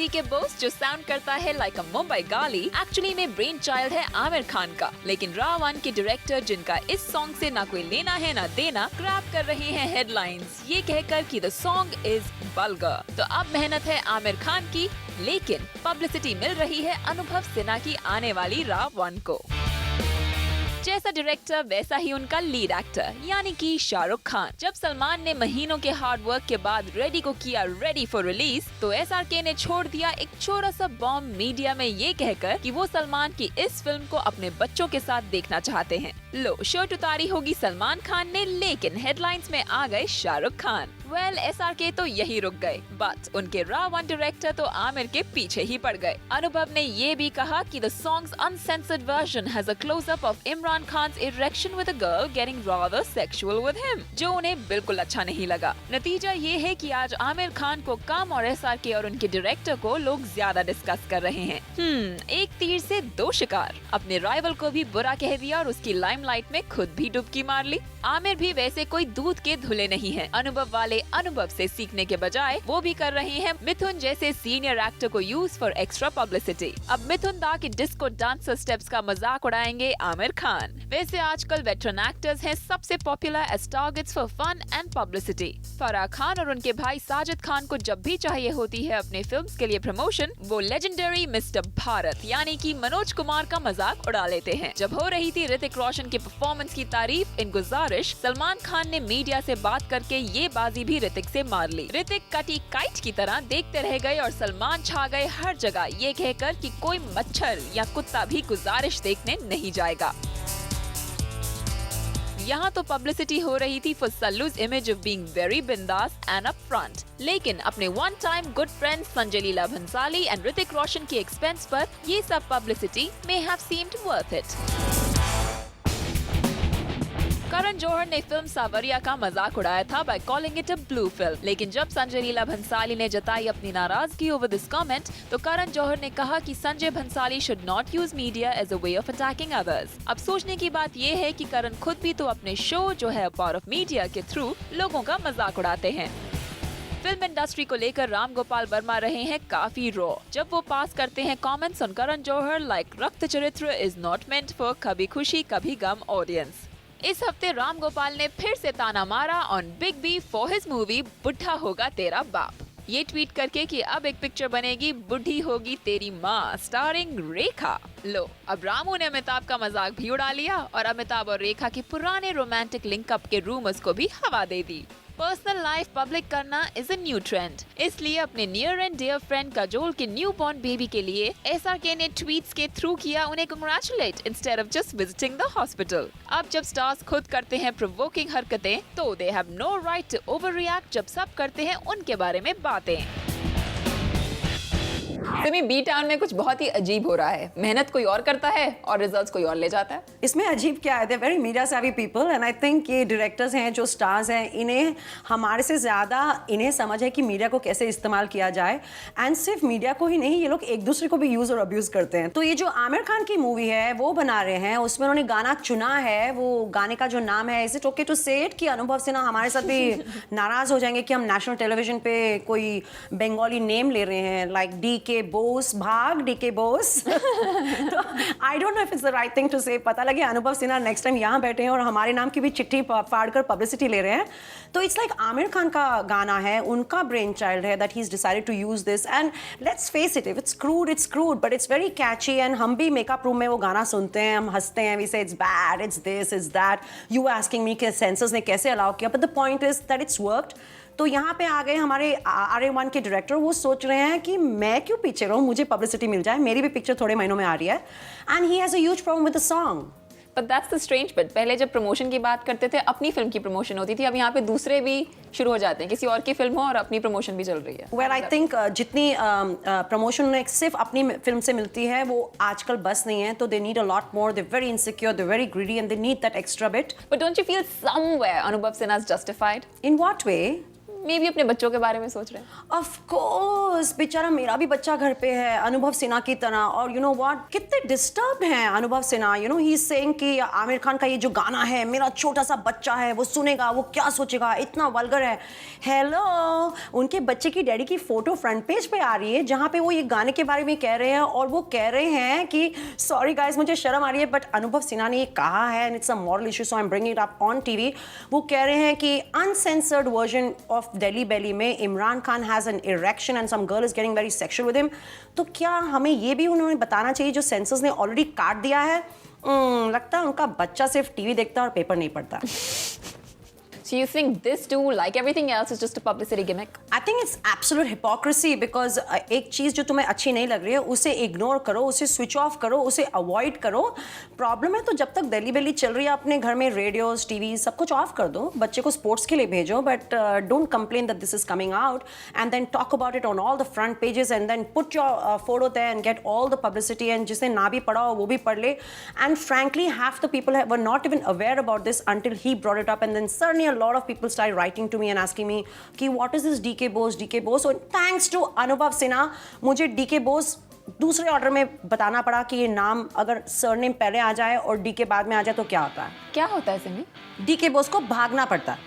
DK Bose जो sound करता है लाइक अ मुंबई गाली एक्चुअली में ब्रेन चाइल्ड है आमिर खान का। लेकिन रावण के डायरेक्टर जिनका इस सॉन्ग से ना कोई लेना है ना देना ग्रैब कर रहे हैं हेडलाइंस ये कहकर कि द सॉन्ग इज वल्गर। तो अब मेहनत है आमिर खान की, लेकिन पब्लिसिटी मिल रही है अनुभव सिन्हा की आने वाली रावण को। जैसा डायरेक्टर वैसा ही उनका लीड एक्टर यानी कि शाहरुख खान। जब सलमान ने महीनों के हार्ड वर्क के बाद रेडी को किया रेडी फॉर रिलीज, तो एसआरके ने छोड़ दिया एक छोटा सा बॉम्ब मीडिया में ये कहकर कि वो सलमान की इस फिल्म को अपने बच्चों के साथ देखना चाहते हैं। लो, शर्ट उतारी होगी सलमान खान ने, लेकिन हेडलाइंस में आ गए शाहरुख खान। वेल, एसआरके तो यही रुक गए, बट उनके रावण डायरेक्टर तो आमिर के पीछे ही पड़ गए। अनुभव ने ये भी कहा कि the song's uncensored version has a close-up of Imran Khan's erection with a girl getting rather sexual with him, जो उन्हें बिल्कुल अच्छा नहीं लगा। नतीजा ये है कि आज आमिर खान को कम और एसआरके और उनके डायरेक्टर को लोग ज्यादा डिस्कस कर रहे हैं। एक तीर से दो शिकार। अपने राइवल को भी बुरा कह दिया और उसकी लाइमलाइट में खुद भी डुबकी मार ली। आमिर भी वैसे कोई दूध के धुले नहीं है। अनुभव वाले अनुभव से सीखने के बजाय वो भी कर रहे हैं मिथुन जैसे सीनियर एक्टर को यूज फॉर एक्स्ट्रा पब्लिसिटी। अब मिथुन दा के डिस्को डांसर स्टेप्स का मजाक उड़ाएंगे आमिर खान। वैसे आजकल वेटरन एक्टर्स हैं सबसे popular as targets for fun and publicity. Farah Khan और उनके भाई साजिद खान को जब भी चाहिए होती है अपने फिल्म्स के लिए प्रमोशन, वो लेजेंडरी मिस्टर भारत यानी कि मनोज कुमार का मजाक उड़ा लेते हैं। जब हो रही थी ऋतिक रोशन के परफॉर्मेंस की तारीफ, इन गुजारिश सलमान खान ने मीडिया से बात करके ये बाजी भी ऋतिक से मार ली। ऋतिक कटी काइट की तरह देखते रह गए और सलमान छा गए हर जगह ये कहकर कि कोई मच्छर या कुत्ता भी गुजारिश देखने नहीं जाएगा। यहाँ तो पब्लिसिटी हो रही थी for Sallu's image of being very बिंदास एंड अपफ्रंट, लेकिन अपने one time good friends Sanjay Leela Bhansali and Hrithik Roshan की एक्सपेंस पर ये सब publicity may have seemed worth it. Karan Johar ने फिल्म सावरिया का मजाक उड़ाया था by calling it a blue film, लेकिन जब संजय लीला भंसाली ने जताई अपनी नाराजगी ओवर दिस कमेंट, तो करण जौहर ने कहा कि Sanjay Bhansali should not use media as a way of attacking others. अब सोचने की बात ये है कि करण खुद भी तो अपने शो जो है पावर ऑफ मीडिया के थ्रू लोगों का मजाक उड़ाते हैं। फिल्म इंडस्ट्री को लेकर राम गोपाल वर्मा रहे हैं काफी रॉ जब वो पास करते हैं comments on Karan Johar like Rakta Charitra is not meant for कभी खुशी कभी गम ऑडियंस। इस हफ्ते राम गोपाल ने फिर से ताना मारा on big B for his movie Buddha Hoga तेरा बाप, ये ट्वीट करके कि अब एक पिक्चर बनेगी बुढ़ी होगी तेरी माँ स्टारिंग रेखा। लो, अब रामू ने अमिताभ का मजाक भी उड़ा लिया और अमिताभ और रेखा के पुराने रोमांटिक लिंकअप के रूमर्स को भी हवा दे दी। पर्सनल लाइफ पब्लिक करना इज अ न्यू ट्रेंड, इसलिए अपने near and dear friend Kajol के न्यू बॉर्न बेबी के लिए एसआरके ने ट्वीट्स के थ्रू किया उन्हें congratulate instead of just visiting the hospital. अब जब स्टार्स खुद करते हैं प्रोवोकिंग हरकतें, तो they have no right to over react जब सब करते हैं उनके बारे में बातें। सिमी, बी टाउन में कुछ बहुत ही अजीब हो रहा है। मेहनत कोई और करता है और रिजल्ट्स कोई और ले जाता है। इसमें अजीब क्या है? दे वेरी मीडिया सेवी पीपल एंड आई थिंक ये डायरेक्टर्स हैं जो स्टार्स हैं, इन्हें हमारे से ज़्यादा इन्हें समझ है कि मीडिया को कैसे इस्तेमाल किया जाए। एंड सिर्फ मीडिया को ही नहीं, ये लोग एक दूसरे को भी यूज़ और अब्यूज़ करते हैं। तो ये जो आमिर खान की मूवी है वो बना रहे हैं, उसमें उन्होंने गाना चुना है। वो गाने का जो नाम है, इज इट ओके टू से इट, कि अनुभव सिन्हा हमारे साथ भी नाराज़ हो जाएंगे कि हम नेशनल टेलीविजन पे कोई बंगाली नेम ले रहे हैं लाइक डीके बोस, भाग डीके बोस। तो I don't know if it's the right thing to say. पता लगे अनुभव सिन्हा नेक्स्ट टाइम यहाँ बैठे हैं और हमारे नाम की भी चिट्ठी फाड़ कर पब्लिसिटी ले रहे हैं। तो इट्स लाइक आमिर खान का गाना है, उनका ब्रेन चाइल्ड है that he is decided to use this. And let's face it, if it's crude but it's very catchy. And हम भी मेकअप रूम में वो गाना सुनते हैं, हम हंसते हैं, वी से it's bad, it's this, it's that. You asking me कि सेंसर्स ने कैसे अलाउ किया, but the point is that it's worked. तो यहाँ पे आ गए हमारे RA1 के डायरेक्टर, वो सोच रहे हैं कि मैं क्यों पीछे रहूँ, मुझे पब्लिसिटी मिल जाए, मेरी भी पिक्चर थोड़े महीनों में आ रही है। And he has a huge problem with the song. But that's the strange bit. पहले जब प्रमोशन की बात करते थे अपनी फिल्म की प्रमोशन होती थी, अब यहाँ पे दूसरे भी शुरू हो जाते हैं, किसी और की फिल्म हो और अपनी प्रमोशन भी चल रही है। वेल आई थिंक जितनी प्रमोशन सिर्फ अपनी फिल्म से मिलती है वो आजकल बस नहीं है। तो they need a lot more, they very insecure, they very greedy and they need that extra bit. But don't you feel somewhere Anubhav Sinha is justified? In what way? मे भी अपने बच्चों के बारे में सोच रहे हैं। ऑफ कोर्स, बेचारा मेरा भी बच्चा घर पे है अनुभव सिन्हा की तरह, और यू नो व्हाट, कितने डिस्टर्ब हैं अनुभव Sinha. You know he is saying कि आमिर खान का ये जो गाना है, मेरा छोटा सा बच्चा है, वो सुनेगा, वो क्या सोचेगा, इतना वल्गर है। हेलो, उनके बच्चे की डैडी की फोटो फ्रंट पेज पे आ रही है जहाँ पे वो ये गाने के बारे में कह रहे हैं, और वो कह रहे हैं कि सॉरी गाइस मुझे शर्म आ रही है बट अनुभव सिन्हा ने ये कहा है and it's a moral issue so I am bringing it up on TV. वो कह रहे हैं कि uncensored version of Delhi belly में Imran Khan has an erection and some girl is getting very sexual with him. तो क्या हमें ये भी उन्होंने बताना चाहिए जो सेंसर्स ने ऑलरेडी काट दिया है? लगता है उनका बच्चा सिर्फ टीवी देखता है और पेपर नहीं पढ़ता। So you think this too, like everything else, is just a publicity gimmick? I think it's absolute hypocrisy because एक चीज़ जो तुम्हें अच्छी नहीं लग रही है उसे इग्नोर करो, उसे स्विच ऑफ करो, उसे अवॉइड करो। प्रॉब्लम है तो जब तक दिल्ली बेली चल रही है अपने घर में रेडियोज टीवी सब कुछ ऑफ कर दो, बच्चे को स्पोर्ट्स के लिए भेजो, but don't complain that this is coming out and then talk about it on all the front pages and then put your photo there and get all the publicity, and जिसने ना भी पढ़ा हो वो भी पढ़ ले। And frankly half the people were not even aware about this until he brought it up, and then suddenly a lot of people started writing to me and asking me कि what is this DK Bose? So thanks to Anubhav Sinha मुझे DK Bose दूसरे order में बताना पड़ा कि ये नाम अगर सरनेम पहले आ जाए और DK बाद में आ जाए तो क्या होता है। क्या होता है इसमें? DK Bose को भागना पड़ता है।